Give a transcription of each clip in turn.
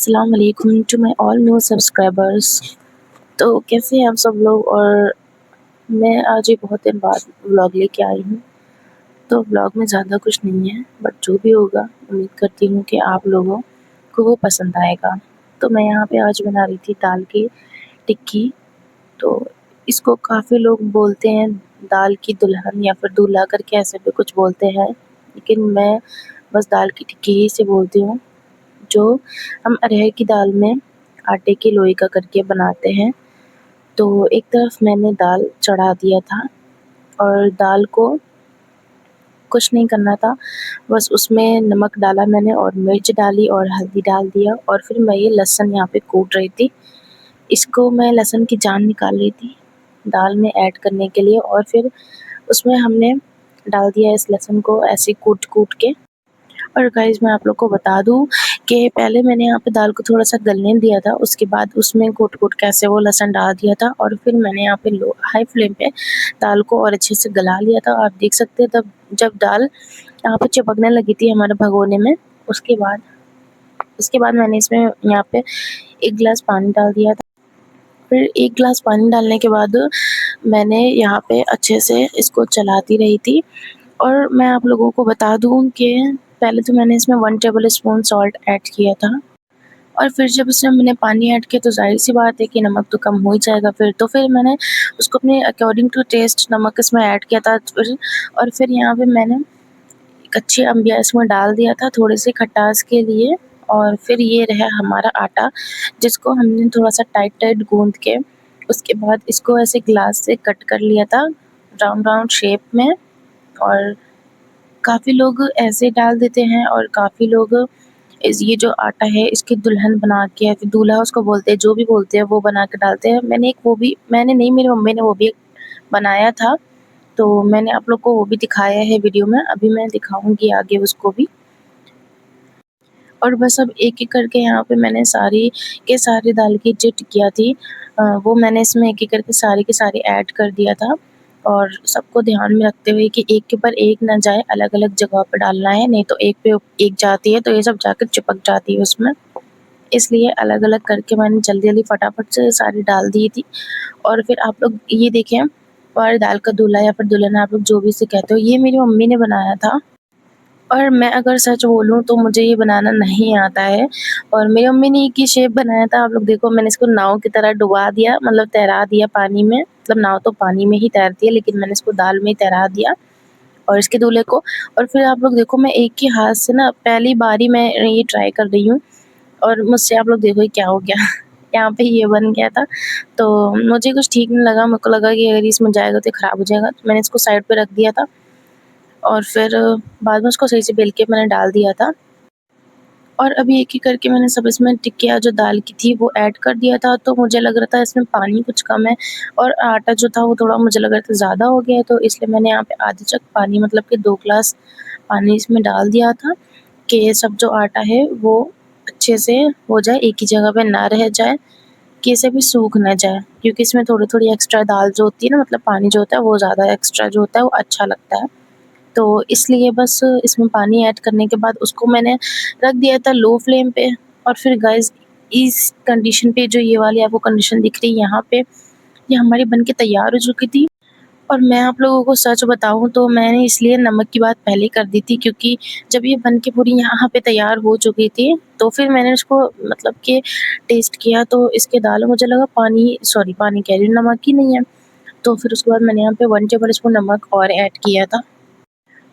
अस्सलाम वालेकुम to my all new subscribers. तो कैसे हैं आप सब लोग। और मैं आज एक बहुत दिन बाद व्लॉग लेके आई हूँ। तो व्लॉग में ज़्यादा कुछ नहीं है, बट जो भी होगा उम्मीद करती हूँ कि आप लोगों को वो पसंद आएगा। तो मैं यहाँ पे आज बना रही थी दाल की टिक्की। तो इसको काफ़ी लोग बोलते हैं दाल की दुल्हन या फिर दूल्हा करके ऐसे भी कुछ बोलते हैं, लेकिन मैं बस दाल की टिक्की ही से बोलती हूँ, जो हम अरहर की दाल में आटे की लोई का करके बनाते हैं। तो एक तरफ मैंने दाल चढ़ा दिया था और दाल को कुछ नहीं करना था, बस उसमें नमक डाला मैंने और मिर्च डाली और हल्दी डाल दिया और फिर मैं ये लहसुन यहाँ पे कूट रही थी। इसको मैं लहसुन की जान निकाल रही थी दाल में ऐड करने के लिए, और फिर उसमें हमने डाल दिया इस लहसुन को ऐसे कूट-कूट के। और गाइस मैं आप लोग को बता दूँ कि पहले मैंने यहाँ पे दाल को थोड़ा-सा गलने दिया था, उसके बाद उसमें कूट-कूट के ऐसे वो लहसुन डाल दिया था और फिर मैंने यहाँ पे लो हाई फ्लेम पे दाल को और अच्छे से गला लिया था। आप देख सकते हैं तब जब दाल यहाँ पे चिपकने लगी थी हमारे भगोने में, उसके बाद मैंने इसमें यहाँ पे 1 गिलास पानी डाल दिया था। फिर 1 गिलास पानी डालने के बाद मैंने यहाँ पे अच्छे से इसको चलाती रही थी। और मैं आप लोगों को बता दूँ कि पहले तो मैंने इसमें 1 टेबल स्पून सॉल्ट ऐड किया था और फिर जब इसमें मैंने पानी ऐड किया तो ज़ाहिर-सी बात है कि नमक तो कम हो ही जाएगा फिर। तो फिर मैंने उसको अपने अकॉर्डिंग टू टेस्ट नमक इसमें ऐड किया था फिर। और फिर यहाँ पे मैंने कच्ची अम्बिया इसमें डाल दिया था थोड़ी-सी खटास के लिए। और फिर ये रहा हमारा आटा, जिसको हमने थोड़ा-सा टाइट-टाइट गूँथ के उसके बाद इसको ऐसे ग्लास से कट कर लिया था राउंड-राउंड शेप में। और काफ़ी लोग ऐसे डाल देते हैं और काफ़ी लोग इस ये जो आटा है इसकी दुल्हन बना के या फिर दूल्हा उसको बोलते हैं, जो भी बोलते हैं वो बना के डालते हैं। मैंने नहीं, मेरी मम्मी ने वो भी बनाया था, तो मैंने आप लोग को वो भी दिखाया है वीडियो में, अभी मैं दिखाऊँगी आगे उसको भी। और बस अब एक-एक करके यहाँ पे मैंने सारी के सारी दाल की जो टिक्कियाँ थी वो मैंने इसमें एक-एक करके सारी की सारी ऐड कर दिया था। और सबको ध्यान में रखते हुए कि एक के ऊपर एक ना जाए, अलग-अलग जगह पे डालना है, नहीं तो एक पे एक जाती है तो ये सब जाकर चिपक जाती है उसमें। इसलिए अलग-अलग करके मैंने जल्दी-जल्दी फटाफट से सारी डाल दी थी। और फिर आप लोग ये देखें, और दाल का दूल्हा या फिर दुल्हन आप लोग जो भी इसे कहते हो, ये मेरी मम्मी ने बनाया था। और मैं अगर सच बोलूँ तो मुझे ये बनाना नहीं आता है। और मेरी मम्मी ने एक ही शेप बनाया था, आप लोग देखो मैंने इसको नाव की तरह डुबा दिया, मतलब तैरा दिया पानी में, मतलब नाव तो पानी में ही तैरती है लेकिन मैंने इसको दाल में ही तैरा दिया और इसके दूल्हे को। और फिर आप लोग देखो मैं एक ही हाथ से ना पहली बारी मैं ये ट्राई कर रही हूँ और मुझसे आप लोग देखो ये क्या हो गया यहाँ पे ये बन गया था। तो मुझे कुछ ठीक नहीं लगा, मेरे को लगा कि अगर इसमें जाएगा तो ये खराब हो जाएगा, तो मैंने इसको साइड पे रख दिया था। और फिर बाद में उसको सही से बेल के मैंने डाल दिया था। और अभी एक-एक करके मैंने सब इसमें टिक्कियाँ जो दाल की थी वो ऐड कर दिया था, तो मुझे लग रहा था इसमें पानी कुछ कम है और आटा जो था वो थोड़ा मुझे लग रहा था ज़्यादा हो गया है, तो इसलिए मैंने यहाँ पे आधी जग पानी, मतलब कि 2 ग्लास पानी इसमें डाल दिया था कि ये सब जो आटा है वो अच्छे से हो जाए, एक ही जगह पे ना रह जाए, कि इसे भी सूख ना जाए। क्योंकि इसमें थोड़ी-थोड़ी एक्स्ट्रा दाल जो होती है ना, मतलब पानी जो होता है वो ज़्यादा एक्स्ट्रा जो होता है वो अच्छा लगता है। तो इसलिए बस इसमें पानी ऐड करने के बाद उसको मैंने रख दिया था लो फ्लेम पे। और फिर गाइस इस कंडीशन पे, जो ये वाली आपको कंडीशन दिख रही है यहाँ पे, ये हमारी बन के तैयार हो चुकी थी। और मैं आप लोगों को सच बताऊँ तो मैंने इसलिए नमक की बात पहले कर दी थी, क्योंकि जब ये बन के पूरी यहाँ पे तैयार हो चुकी थी तो फिर मैंने उसको मतलब कि टेस्ट किया तो इसके दाल में मुझे लगा पानी कह रही हूँ, नमक ही नहीं है। तो फिर उसके बाद मैंने यहाँ पे 1 टेबल स्पून नमक और ऐड किया था।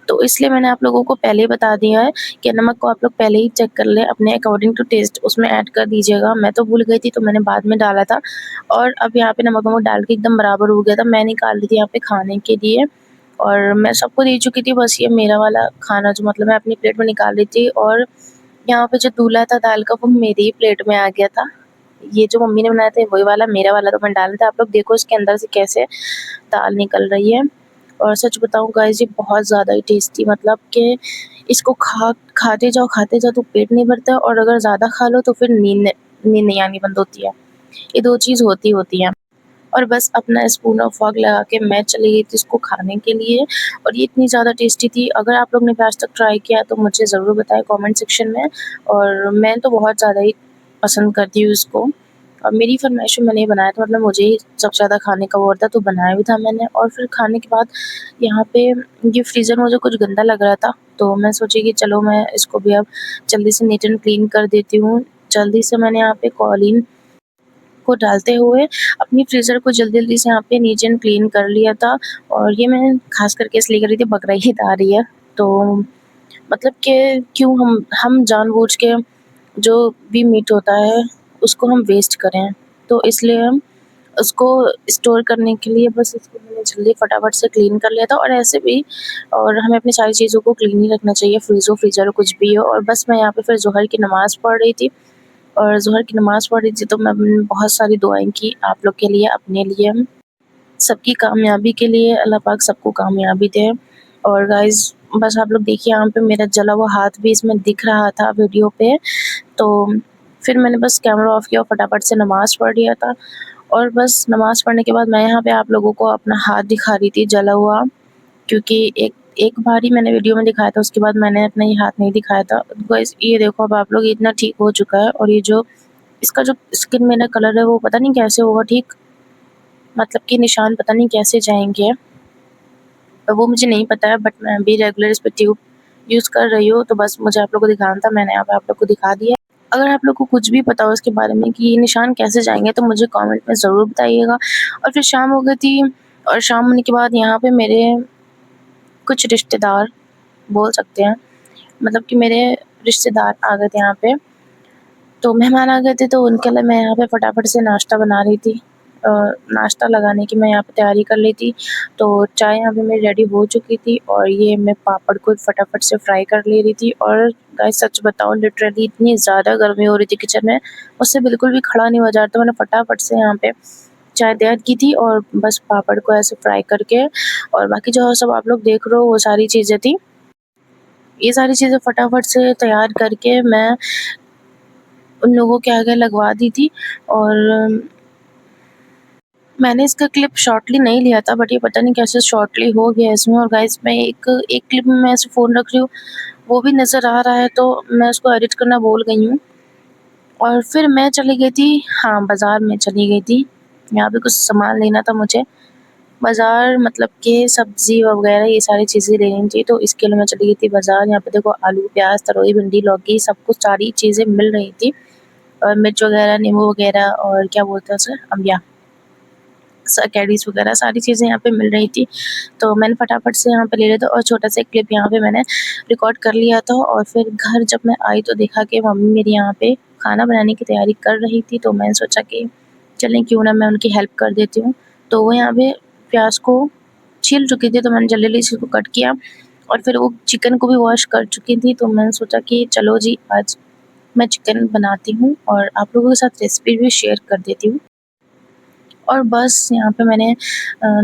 तो इसलिए मैंने आप लोगों को पहले ही बता दिया है कि नमक को आप लोग पहले ही चेक कर लें, अपने अकॉर्डिंग टू टेस्ट उसमें ऐड कर दीजिएगा। मैं तो भूल गई थी तो मैंने बाद में डाला था और अब यहाँ पे नमक-वमक डाल के एकदम बराबर हो गया था। मैं निकाल ली थी यहाँ पे खाने के लिए और मैं सबको दे चुकी थी, बस ये मेरा वाला खाना जो मतलब मैं अपनी प्लेट में निकाल रही थी। और यहाँ पे जो दूल्हा था दाल का वो मेरी ही प्लेट में आ गया था। ये जो मम्मी ने बनाया था वही वाला, मेरा वाला तो मैंने डाला था। आप लोग देखो इसके अंदर से कैसे दाल निकल रही है। और सच बताऊँ गाइस ये बहुत ज़्यादा ही टेस्टी, मतलब कि इसको खाते जाओ तो पेट नहीं भरता और अगर ज़्यादा खा लो तो फिर नींद नहीं आनी बंद होती है। ये 2 चीज़ होती हैं। और बस अपना स्पून और फ़ॉर्क लगा के मैं चली गई थी इसको खाने के लिए। और ये इतनी ज़्यादा टेस्टी थी, अगर आप लोग ने भी आज तक ट्राई किया तो मुझे ज़रूर बताएँ कमेंट सेक्शन में। और मैं तो बहुत ज़्यादा ही पसंद करती हूँ इसको। और मेरी फ़रमाइश पे मैंने ये बनाया था, मतलब मुझे ही सबसे ज़्यादा खाने का वो था, तो बनाया भी था मैंने। और फिर खाने के बाद यहाँ पे ये फ्रीज़र मुझे कुछ गंदा लग रहा था, तो मैं सोची कि चलो मैं इसको भी अब जल्दी से नीट एंड क्लीन कर देती हूँ। जल्दी से मैंने यहाँ पे कॉलीन को डालते हुए अपनी फ्रीज़र को जल्दी-जल्दी से यहाँ पे नीट एंड क्लीन कर लिया था। और ये मैं ख़ास करके इसलिए कर रही थी, बकरा ईद आ रही है, तो मतलब कि क्यों हम जानबूझ के जो भी मीट होता है उसको हम वेस्ट करें। तो इसलिए हम उसको स्टोर करने के लिए बस इसको मैंने जल्दी फटाफट से क्लीन कर लिया था। और ऐसे भी और हमें अपनी सारी चीज़ों को क्लीन ही रखना चाहिए, फ्रिज हो फ्रीज़र हो कुछ भी हो। और बस मैं यहाँ पे फिर ज़ोहर की नमाज़ पढ़ रही थी, और ज़ोहर की नमाज़ पढ़ रही थी तो मैं बहुत सारी दुआएँ की आप लोग के लिए, अपने लिए, सबकी कामयाबी के लिए। अल्लाह पाक सबको कामयाबी दे। और गाइज़ बस आप लोग देखिए, यहाँ पे मेरा जला हुआ हाथ भी इसमें दिख रहा था वीडियो पे। तो फिर मैंने बस कैमरा ऑफ किया और फटाफट से नमाज़ पढ़ लिया था। और बस नमाज़ पढ़ने के बाद मैं यहाँ पे आप लोगों को अपना हाथ दिखा रही थी जला हुआ, क्योंकि एक एक बार ही मैंने वीडियो में दिखाया था, उसके बाद मैंने अपना ये हाथ नहीं दिखाया था। गाइस ये देखो, अब आप लोग, इतना ठीक हो चुका है। और ये जो इसका जो स्किन मेरा कलर है वो पता नहीं कैसे होगा ठीक, मतलब कि निशान पता नहीं कैसे जाएँगे, वो मुझे नहीं पता है, बट मैं अभी रेगुलर इस पे ट्यूब यूज़ कर रही हूँ, तो बस मुझे आप लोगों को दिखाना था, मैंने यहाँ पे आप लोग को दिखा दिया। अगर आप लोग को कुछ भी पता हो इसके बारे में कि ये निशान कैसे जाएँगे, तो मुझे कमेंट में ज़रूर बताइएगा। और फिर शाम हो गई थी, और शाम होने के बाद यहाँ पे मेरे कुछ रिश्तेदार बोल सकते हैं, मतलब कि मेरे रिश्तेदार आ गए थे यहाँ पे। तो मेहमान आ गए थे, तो उनके लिए मैं यहाँ पे फटाफट से नाश्ता बना रही थी। नाश्ता लगाने की मैं यहाँ पे तैयारी कर रही थी। तो चाय यहाँ पे मेरी रेडी हो चुकी थी, और ये मैं पापड़ को फटाफट से फ्राई कर ले रही थी। और गाइस सच बताऊँ, लिटरली इतनी ज़्यादा गर्मी हो रही थी किचन में, मुझसे बिल्कुल भी खड़ा नहीं हुआ जा रहा था। मैंने फटाफट से यहाँ पे चाय तैयार की थी, और बस पापड़ को ऐसे फ्राई करके, और बाकी जो सब आप लोग देख रहे हो वो सारी चीज़ें थी। ये सारी चीज़ें फटाफट से तैयार करके मैं उन लोगों के आगे लगवा दी थी। और मैंने इसका क्लिप शॉर्टली नहीं लिया था, बट ये पता नहीं कैसे शॉर्टली हो गया इसमें। और गाइस मैं एक एक क्लिप में मैं ऐसे फ़ोन रख रही हूँ, वो भी नज़र आ रहा है, तो मैं उसको एडिट करना भूल गई हूँ। और फिर मैं चली गई थी, हाँ, बाज़ार में चली गई थी। यहाँ पे कुछ सामान लेना था मुझे। बाज़ार मतलब कि सब्ज़ी वग़ैरह ये सारी चीज़ें लेनी थी, तो इसके लिए मैं चली गई थी बाज़ार। यहाँ पे देखो आलू, प्याज़, तरोई, भिंडी, लौकी सब कुछ सारी चीज़ें मिल रही थी। और मिर्च वग़ैरह, नींबू वग़ैरह, और क्या बोलते हैं उसे, अम्बिया, कैडीज़ वग़ैरह सारी चीज़ें यहाँ पे मिल रही थी। तो मैंने फटाफट से यहाँ पे ले लिया था, और छोटा सा क्लिप यहाँ पे मैंने रिकॉर्ड कर लिया था। और फिर घर जब मैं आई तो देखा कि मम्मी मेरी यहाँ पे खाना बनाने की तैयारी कर रही थी, तो मैंने सोचा कि चलें क्यों ना मैं उनकी हेल्प कर देती हूँ। तो वो यहाँ पे प्याज़ को छील चुकी थी, तो मैंने जल्दी-जल्दी इसको कट किया। और फिर वो चिकन को भी वॉश कर चुकी थी, तो मैंने सोचा कि चलो जी, आज मैं चिकन बनाती हूँ और आप लोगों के साथ रेसिपी भी शेयर कर देती हूँ। और बस यहाँ पे मैंने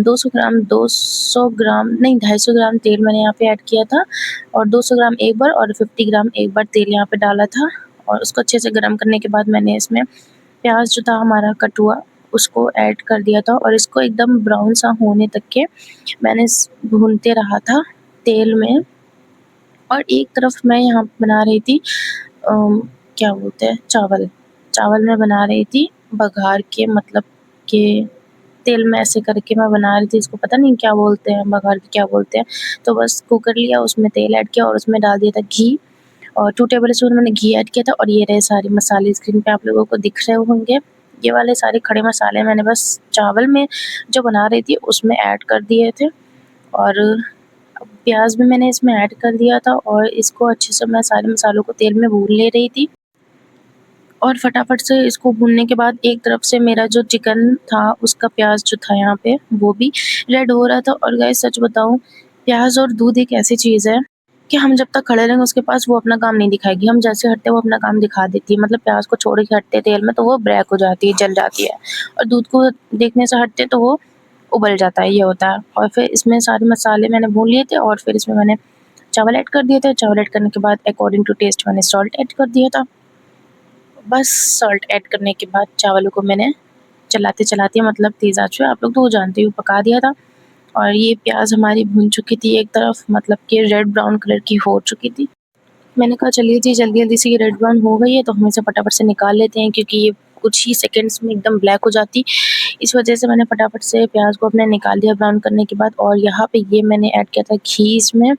200 ग्राम नहीं, 250 ग्राम तेल मैंने यहाँ पे ऐड किया था, और 200 ग्राम एक बार और 50 ग्राम एक बार तेल यहाँ पे डाला था। और उसको अच्छे से गरम करने के बाद मैंने इसमें प्याज़ जो था हमारा कट हुआ, उसको ऐड कर दिया था, और इसको एकदम ब्राउन सा होने तक के मैंने भूनते रहा था तेल में। और एक तरफ मैं यहाँ बना रही थी क्या बोलते हैं, चावल। चावल मैं बना रही थी बघार के, मतलब कि तेल में ऐसे करके मैं बना रही थी, इसको पता नहीं क्या बोलते हैं, बघार के क्या बोलते हैं। तो बस कुकर लिया, उसमें तेल ऐड किया, और उसमें डाल दिया था घी, और 2 टेबल स्पून मैंने घी ऐड किया था। और ये रहे सारे मसाले, स्क्रीन पे आप लोगों को दिख रहे होंगे। ये वाले सारे खड़े मसाले मैंने बस चावल में जो बना रही थी उसमें ऐड कर दिए थे। और प्याज़ भी मैंने इसमें ऐड कर दिया था, और इसको अच्छे से मैं सारे मसालों को तेल में भून ले रही थी। और फटाफट से इसको भूनने के बाद एक तरफ से मेरा जो चिकन था, उसका प्याज़ जो था यहाँ पे, वो भी रेड हो रहा था। और गाइस सच बताऊँ, प्याज़ और दूध एक ऐसी चीज़ है कि हम जब तक खड़े रहेंगे उसके पास, वो अपना काम नहीं दिखाएगी। हम जैसे हटते हैं वो अपना काम दिखा देती है। मतलब प्याज़ को छोड़ के हटते हैं तेल में तो वो ब्लैक हो जाती है, जल जाती है, और दूध को देखने से हटते तो वो उबल जाता है, ये होता है। और फिर इसमें सारे मसाले मैंने भून लिए थे, और फिर इसमें मैंने चावल ऐड कर दिए थे। चावल ऐड करने के बाद अकॉर्डिंग टू टेस्ट मैंने सॉल्ट ऐड कर दिया था। बस सॉल्ट ऐड करने के बाद चावलों को मैंने चलाते-चलाते, मतलब तेज़ आँच पे, आप लोग तो वो जानते हो, पका दिया था। और ये प्याज़ हमारी भून चुकी थी एक तरफ, मतलब कि रेड ब्राउन कलर की हो चुकी थी। मैंने कहा चलिए जी जल्दी-जल्दी से ये रेड ब्राउन हो गई है तो हम इसे फटाफट से निकाल लेते हैं क्योंकि ये कुछ ही सेकंड्स में एकदम ब्लैक हो जाती। इस वज़ह से मैंने फटाफट से प्याज़ को अपने निकाल दिया ब्राउन करने के बाद, और यहाँ पे ये मैंने ऐड किया था घी इसमें,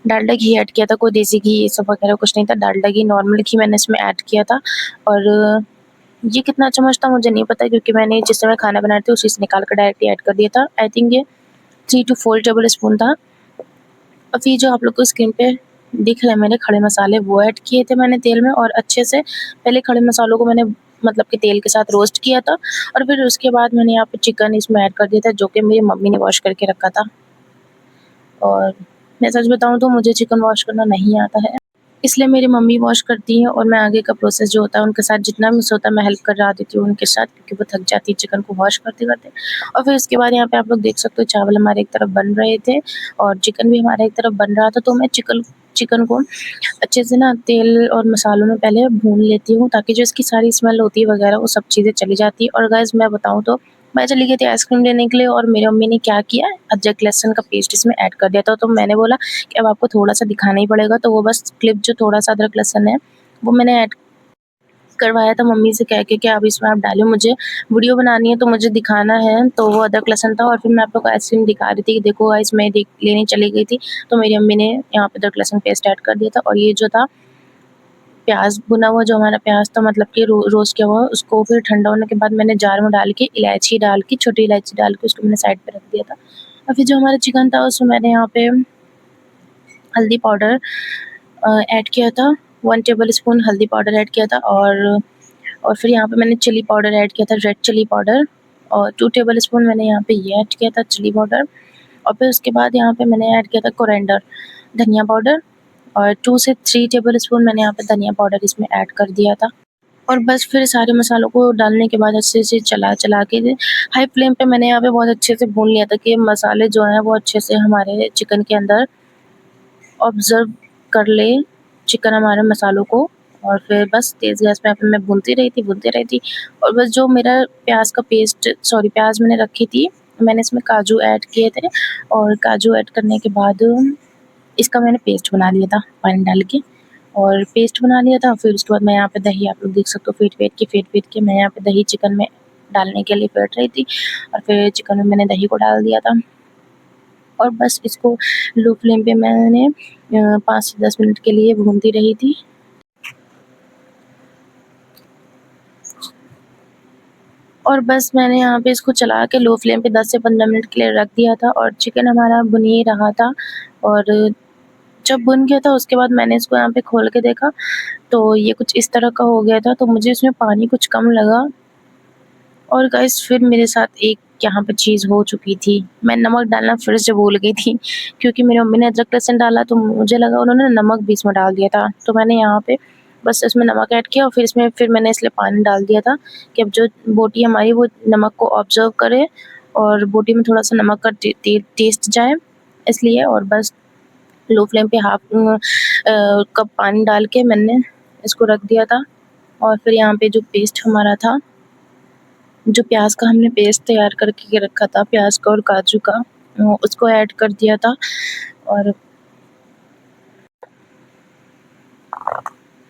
डालडा घी ऐड किया था, कोई देसी घी ये सब वगैरह कुछ नहीं था, डालडा घी नॉर्मल घी मैंने इसमें ऐड किया था। और ये कितना चम्मच था मुझे नहीं पता क्योंकि मैंने जिस समय खाना बना रही थी उसी से निकाल कर डायरेक्टली ऐड कर दिया था। आई थिंक ये 3 टू 4 टेबल स्पून था। अब ये जो आप लोग को स्क्रीन पे दिख रहे हैं मेरे खड़े मसाले वो ऐड किए थे मैंने तेल में, और अच्छे से पहले खड़े मसालों को मैंने मतलब कि तेल के साथ रोस्ट किया था, और फिर उसके बाद मैंने यहाँ पे चिकन इसमें ऐड कर दिया था जो कि मेरी मम्मी ने वॉश करके रखा था। और मैं सच बताऊँ तो मुझे चिकन वॉश करना नहीं आता है, इसलिए मेरी मम्मी वॉश करती हैं और मैं आगे का प्रोसेस जो होता है उनके साथ जितना मुझसे होता है मैं हेल्प करा देती हूँ उनके साथ क्योंकि वो थक जाती है चिकन को वॉश करते-करते। और फिर उसके बाद यहाँ पे आप लोग देख सकते हो चावल हमारे एक तरफ बन रहे थे और चिकन भी हमारा एक तरफ बन रहा था, तो मैं चिकन को अच्छे से ना तेल और मसालों में पहले भून लेती हूँ ताकि जो इसकी सारी स्मेल होती है वगैरह वो सब चीज़ें चली जाती है। और गाइस मैं बताऊँ तो मैं चली गई थी आइसक्रीम लेने के लिए और मेरी मम्मी ने क्या किया, अदरक लहसुन का पेस्ट इसमें ऐड कर दिया था। तो मैंने बोला कि अब आपको थोड़ा-सा दिखाना ही पड़ेगा, तो वो बस क्लिप जो थोड़ा-सा अदरक लहसुन है वो मैंने ऐड करवाया था मम्मी से कह के कि अब इसमें आप डालिए, मुझे वीडियो बनानी है तो मुझे दिखाना है। तो वो अदरक लहसुन था और फिर मैं आप लोग को आइसक्रीम दिखा रही थी कि देखो गाइस मैं देख लेने चली गई थी, तो मेरी अम्मी ने यहाँ पे अदरक लहसुन पेस्ट ऐड कर दिया था। और ये जो था प्याज़ भुना हुआ जो हमारा प्याज़ था मतलब कि रोस्ट किया हुआ, उसको फिर ठंडा होने के बाद मैंने जार में डाल के इलायची डाल के छोटी इलायची डाल के उसको मैंने साइड पे रख दिया था। और फिर जो हमारा चिकन था उसमें मैंने यहाँ पे हल्दी पाउडर ऐड किया था, 1 टेबल स्पून हल्दी पाउडर ऐड किया था, और फिर यहाँ पे मैंने चिली पाउडर ऐड किया था, रेड चिली पाउडर, और 2 टेबल स्पून मैंने यहाँ पे ये ऐड किया था चिली पाउडर। और फिर उसके बाद यहाँ पे मैंने ऐड किया था कोरिएंडर धनिया पाउडर, और 2 से 3 टेबल स्पून मैंने यहाँ पे धनिया पाउडर इसमें ऐड कर दिया था। और बस फिर सारे मसालों को डालने के बाद अच्छे से चला-चला के हाई फ्लेम पे मैंने यहाँ पे बहुत अच्छे से भून लिया था कि मसाले जो हैं वो अच्छे से हमारे चिकन के अंदर ऑब्ज़र्व कर ले चिकन हमारे मसालों को। और फिर बस तेज़ गैस पे मैं भूनती रही थी और बस जो मेरा प्याज़ मैंने रखी थी, मैंने इसमें काजू ऐड किए थे, और काजू ऐड करने के बाद इसका मैंने पेस्ट बना लिया था पानी डाल के, और पेस्ट बना लिया था। फिर उसके बाद मैं यहाँ पे दही आप लोग देख सकते हो फेंट-फेंट के मैं यहाँ पे दही चिकन में डालने के लिए फेंट रही थी, और फिर चिकन में मैंने दही को डाल दिया था। और बस इसको लो फ्लेम पे मैंने 5 से 10 मिनट के लिए भूनती रही थी। और बस मैंने यहाँ पे इसको चला के लो फ्लेम पे 10 से 15 मिनट के लिए रख दिया था, और चिकन हमारा भुन ही रहा था। और जब भुन गया था उसके बाद मैंने इसको यहाँ पे खोल के देखा, तो ये कुछ इस तरह का हो गया था, तो मुझे इसमें पानी कुछ कम लगा। और गाइस फिर मेरे साथ एक यहाँ पे चीज़ हो चुकी थी, मैं नमक डालना फिर से भूल गई थी क्योंकि मेरी मम्मी ने अदरक लहसुन डाला तो मुझे लगा उन्होंने नमक भी इसमें डाल दिया था। तो मैंने यहाँ पे बस इसमें नमक ऐड किया और फिर मैंने इसलिए पानी डाल दिया था कि अब जो बोटी हमारी वो नमक को ऑब्ज़र्व करे और बोटी में थोड़ा-सा नमक का टेस्ट जाए इसलिए। और बस लो फ्लेम पे कप पानी डाल के मैंने इसको रख दिया था। और फिर यहाँ पे जो पेस्ट हमारा था, जो प्याज़ का हमने पेस्ट तैयार करके रखा था, प्याज़ का और काजू का, उसको ऐड कर दिया था। और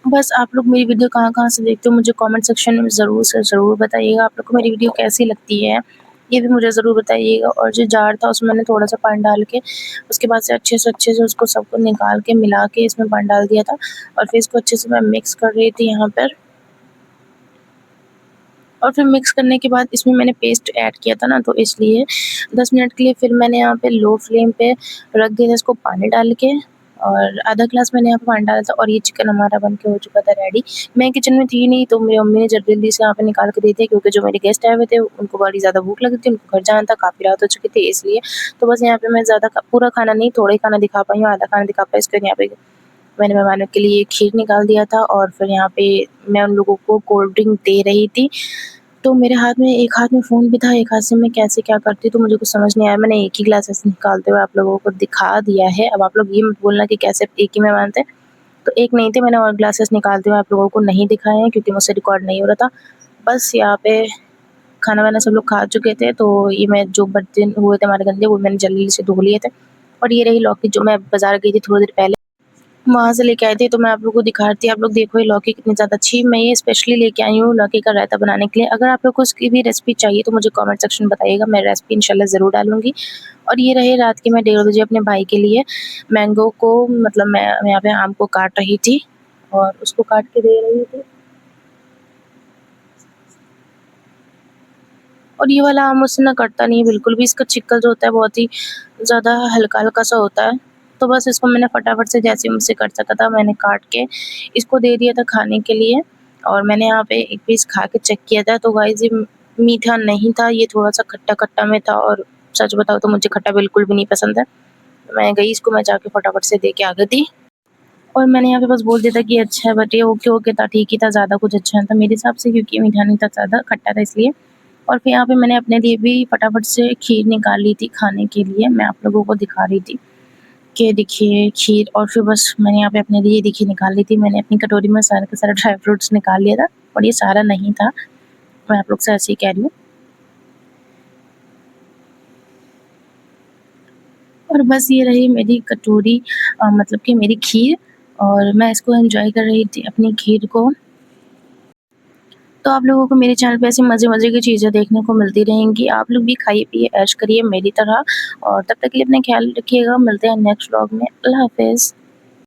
बस आप लोग मेरी वीडियो कहाँ-कहाँ से देखते हो मुझे कमेंट सेक्शन में ज़रूर से ज़रूर बताइएगा। आप लोग को मेरी वीडियो कैसी लगती है, ये भी मुझे ज़रूर बताइएगा। और जो जार था उसमें मैंने थोड़ा-सा पानी डाल के उसके बाद से अच्छे से उसको सबको निकाल के मिला के इसमें पानी डाल दिया था, और फिर इसको अच्छे से मैं मिक्स कर रही थी यहाँ पर। और फिर मिक्स करने के बाद इसमें मैंने पेस्ट ऐड किया था ना, तो इसलिए 10 मिनट के लिए फिर मैंने यहाँ पे लो फ्लेम पे रख दिया था इसको पानी डाल के, और आधा ग्लास मैंने यहाँ पे पानी डाला था, और ये चिकन हमारा बन के हो चुका था रेडी। मैं किचन में थी नहीं तो मेरी मम्मी ने जल्दी-जल्दी से यहाँ पे निकाल के दी थी क्योंकि जो मेरे गेस्ट आए हुए थे उनको बड़ी ज़्यादा भूख लगी थी, उनको घर जाना था, काफ़ी रात हो चुकी थी इसलिए। तो बस यहाँ पे मैं ज़्यादा पूरा खाना नहीं, थोड़ा ही खाना दिखा पाई हूँ, आधा खाना दिखा पाई। इसके बाद यहाँ पे मैंने मेहमानों के लिए खीर निकाल दिया था, और फिर यहाँ पे मैं उन लोगों को कोल्ड ड्रिंक दे रही थी। तो मेरे हाथ में एक हाथ में फ़ोन भी था, एक हाथ से मैं कैसे क्या करती तो मुझे कुछ समझ नहीं आया। मैंने एक ही ग्लास ऐसे निकालते हुए आप लोगों को दिखा दिया है। अब आप लोग ये मत बोलना कि कैसे एक ही मेहमान थे। तो एक नहीं थे, मैंने और ग्लासेस निकालते हुए आप लोगों को नहीं दिखाए हैं क्योंकि मुझसे रिकॉर्ड नहीं हो रहा था। बस यहाँ पे खाना-वाना सब लोग खा चुके थे, तो ये मैं जो बर्तन हुए थे हमारे गंदे वो मैंने जल्दी से धो लिए थे। और ये रही लौकी जो मैं बाज़ार गई थी थोड़ी देर पहले। वहाँ से लेके आई थी, तो मैं आप लोगों को दिखा रही थी। आप लोग देखो ये लौकी कितनी ज़्यादा अच्छी, मैं ये स्पेशली लेके आई हूँ लौकी का रायता बनाने के लिए। अगर आप लोग को उसकी भी रेसिपी चाहिए तो मुझे कमेंट सेक्शन में बताइएगा, मैं रेसिपी इंशाल्लाह ज़रूर डालूँगी। और ये रहे रात के मैं 1:30 बजे अपने भाई के लिए मैंगो को, मतलब मैं यहाँ पे आम को काट रही थी और उसको काट के दे रही थी। और ये वाला आम मुझसे ना कटता नहीं है बिल्कुल भी, इसका छिक्कल जो होता है बहुत ही ज़्यादा हल्का-हल्का सा होता है। तो बस इसको मैंने फटाफट से जैसे मुझसे कट सका था मैंने काट के इसको दे दिया था खाने के लिए। और मैंने यहाँ पे एक पीस खा के चेक किया था, तो गाइस ये मीठा नहीं था, ये थोड़ा-सा खट्टा-खट्टा में था और सच बताऊँ तो मुझे खट्टा बिल्कुल भी नहीं पसंद है। मैं गई, इसको मैं जाके फटाफट से दे के आ गई थी। और मैंने यहाँ पे बस बोल दिया था कि अच्छा है, बट ये ओके-ओके था, ठीक ही था, ज़्यादा कुछ अच्छा नहीं था मेरे हिसाब से, क्योंकि मीठा नहीं था ज़्यादा, खट्टा था इसलिए। और फिर यहाँ पे मैंने अपने लिए भी फटाफट से खीर निकाल ली थी खाने के लिए, मैं आप लोगों को दिखा रही थी कि देखिए खीर। और फिर बस मैंने यहाँ पे अपने लिए देखिए निकाल ली थी, मैंने अपनी कटोरी में सारे के सारे ड्राई फ्रूट्स निकाल लिया था और ये सारा नहीं था, मैं आप लोग से ऐसे ही कह रही हूँ। और बस ये रही मेरी कटोरी, मतलब कि मेरी खीर, और मैं इसको एन्जॉय कर रही थी अपनी खीर को। तो आप लोगों को मेरे चैनल पे ऐसी मज़े-मज़े की चीज़ें देखने को मिलती रहेंगी। आप लोग भी खाइए-पिए, ऐश करिए मेरी तरह, और तब तक के लिए अपना ख़्याल रखिएगा। मिलते हैं नेक्स्ट व्लॉग में। अल्लाह हाफ़िज़।